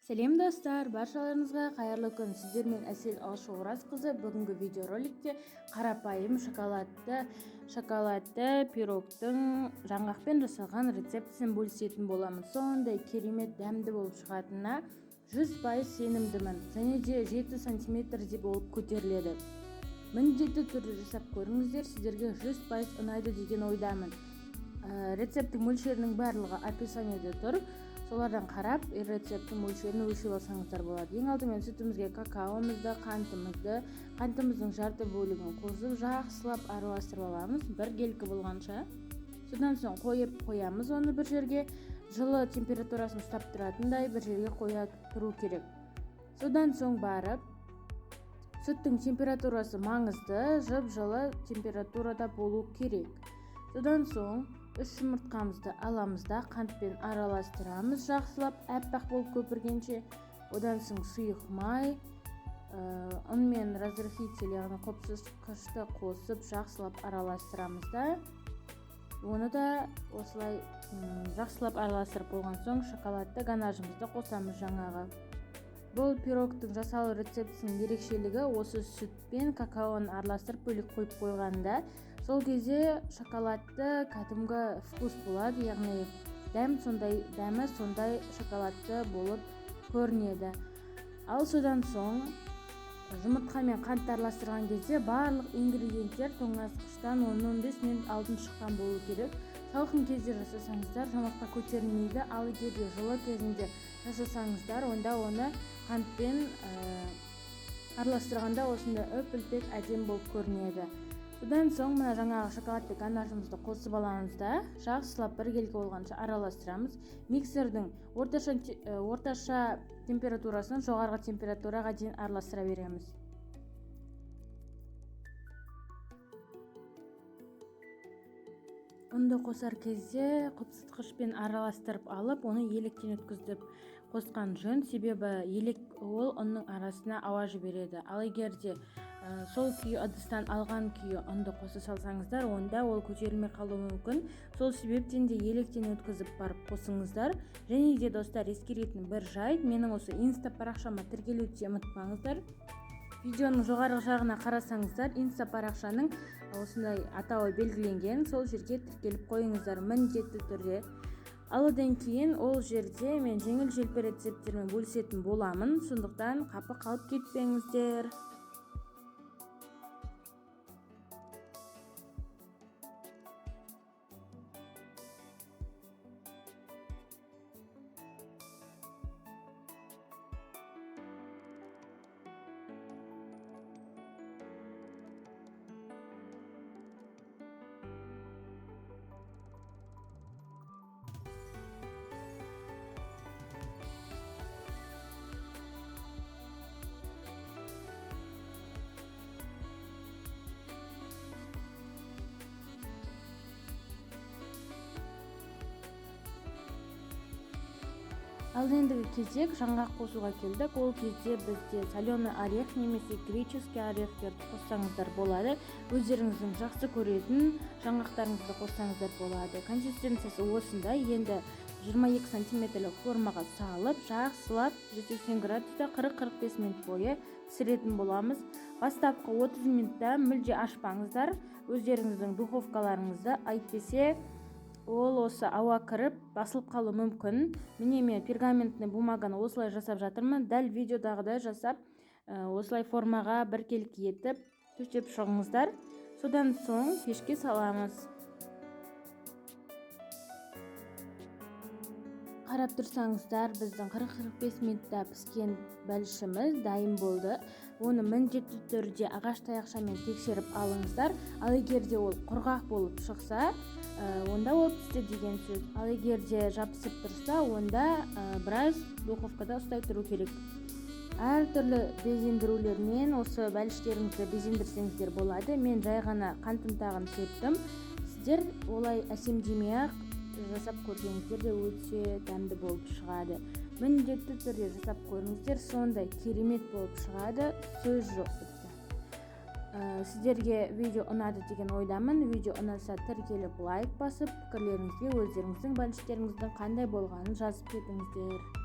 Сәлем достар, баршаларыңызға қайырлы күн. Сіздермен Әсел Алшоғыразқызы. Бүгінгі видеороликте қарапайым шоколадты пирогтың жаңғақпен жасалған рецептісін бөлісетін боламын. Сондай керемет дәмді болып шығатынына 100% сенімдімін. Және де 7 см болып көтеріледі. Міндетті түрде жасап көріңіздер, сіздерге 100% ұнайды деген ойдамын. Рецепттің мөлшерінің барлығы описаниеде тұр. Солардан қарап, рецепттің мөлшерін өлшеп алсаңыздар болады. Ең алдымен сүтімізге какаомызды, қантымыздың жарты бөлігін қосып, жақсылап араластырып аламыз, бір келкі болғанша. Содан соң қоямыз оны бір жерге, жылы температурасын ұстап тұратындай бір жерге қоя тұру керек. Содан соң барып, сүттің температурасы маңызды, жып-жылы температурада болу керек. Содан соң 3 жұмыртқамызды аламыз да қантпен араластырамыз, жақсылап әппақ болып көпіргенше. Одан соң сұйық май, ұн мен разрыхитель, яғни қопсытқышты қосып жақсылап араластырамыз да. Оны да осылай жақсылап араластырып болған соң шоколадты ганажымызды қосамыз жаңағы. Бұл пирогтың жасалу рецептісінің ерекшелігі осы сүт пен какаоны араластырып бөлек қойып қойғанда, сол кезде шоколадты кәдімгі вкус болады, яғни дәмі сондай шоколадты болып көрінеді. Ал содан соң жұмыртқа мен қантты араластырған кезде барлық ингредиенттер тоңазытқыштан 10-15 минут алдын шыққан болу керек. Салқын кезде жасасаңыздар жұмыртқа көтерілмейді, ал егер де жылы кезінде жасасаңыздар, онда оны қантпен араластырғанда осындай үп-үлпек әдемі болып көрінеді. Содан соң мына жаңағы шоколадты ганажымызды қосып аламыз да, жақсылап бір келкі болғанша араластырамыз. Миксердің орташа температурасын жоғарғы температураға дейін араластыра береміз. Ұнды қосар кезде қопсытқышпен араластырып алып, оны електен өткізіп қосқан жөн, себебі елек ол ұнның арасына ауа жібереді. Ал егер де сол күйі ыдыстан алған күйі ұнды қоса салсаңыздар, онда ол көтерілмей қалуы мүмкін. Сол себептен де електен өткізіп барып қосыңыздар. Және де достар, ескеретін бір жайт, менің осы инста парақшама тіркелуді ұмытпаңыздар. Видеоның жоғарғы жағына қарасаңыздар, инста парақшаның осындай атауы белгіленген, сол жерге тіркеліп қойыңыздар міндетті түрде. Ал одан кейін ол жерде мен жеңіл-желпі рецепттермен бөлісетін боламын, сондықтан қапы қалып кетпеңіздер. Ал ендігі кезек жаңғақ қосуға келдік. Ол кезде бізде соленый орех немесе греческий орехтерді қоссаңыздар болады. Өздеріңіздің жақсы көретін жаңғақтарыңызды қоссаңыздар болады. Консистенциясы осындай. Енді 22 см формаға салып, жақсылап 180 градуста 40-45 минут бойы пісіретін боламыз. Бастапқы 30 минутта мүлде ашпаңыздар. Өздеріңіздің духовкаларыңызды, әйтпесе ол осы ауа кіріп басылып қалу мүмкін. Міне мен пергаментный бумаганы осылай жасап жатырмын. Дәл видеодағыдай жасап, осылай формаға бір келкі етіп төсеп шығыңыздар. Содан соң пешке саламыз. Қарап тұрсаңыздар, біздің 40-45 минутта піскен бәлішіміз дайын болды. Оны міндетті түрде ағаш таяқшамен тексеріп алыңыздар. Ал егер де ол құрғақ болып шықса, онда ол пісті деген сөз. Ал егер де жабысып тұрса, онда біраз духовкада ұстай тұру керек. Әртүрлі безендірулермен осы бәліштеріңізді безендірсеңіздер болады. Мен жай ғана қантымтағын септім. Сіздер олай әсемдемей-ақ жасап көрсеңіздер де өте дәмді болып шығады. Міндетті түрде жасап көріңіздер, сондай керемет болып шығады, сөз жоқ. Сіздерге видео ұнады деген ойдамын. Видео ұнаса тіркеліп лайк басып, пікірлеріңізге өздеріңіздің бәліштеріңіздің қандай болғанын жазып кетіңіздер.